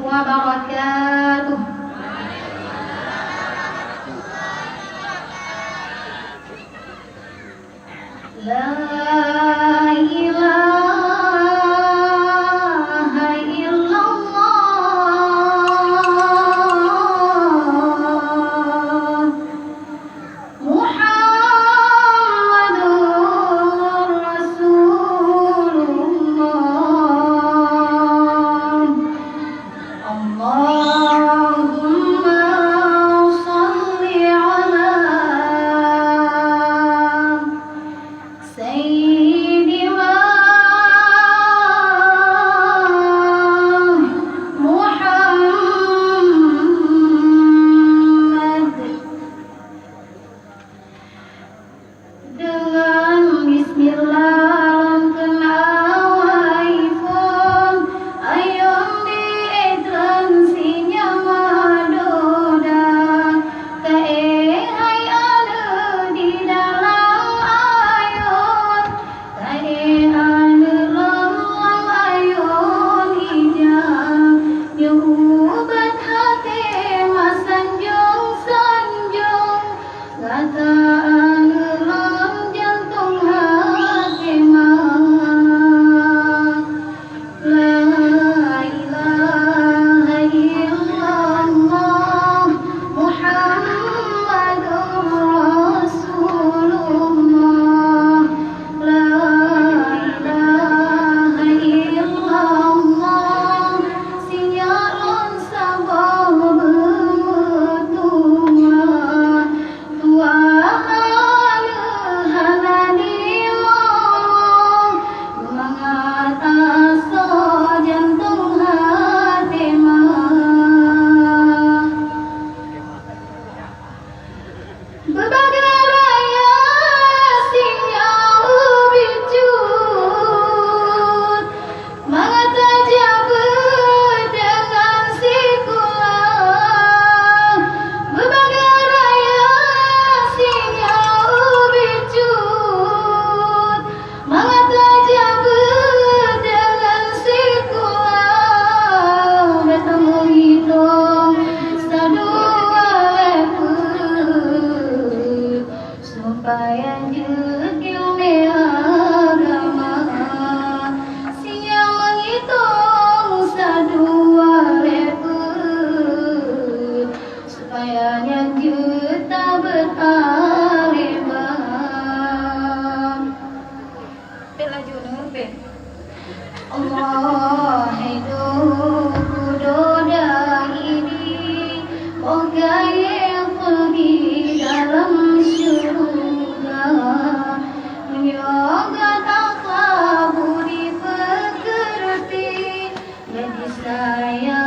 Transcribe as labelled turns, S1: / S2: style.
S1: wabarakatuh. La ilaha illallah Muhammadur Rasulullah. Allahumma shalli ala Sayyidina Muhammad. Dengan bismillah kenawaifun ayom diedran sinya madoda kaehai ada di dalam ayun kaehai dalam ayun hijab nyubat hati masanjung sanjung kata supaya jegil agama siang menghitung sadua leput supaya juta bertaliban bela junur be Allah hidup kudoda ini moga yang pergi dalam menyogat akhlak budi pekerti bagi saya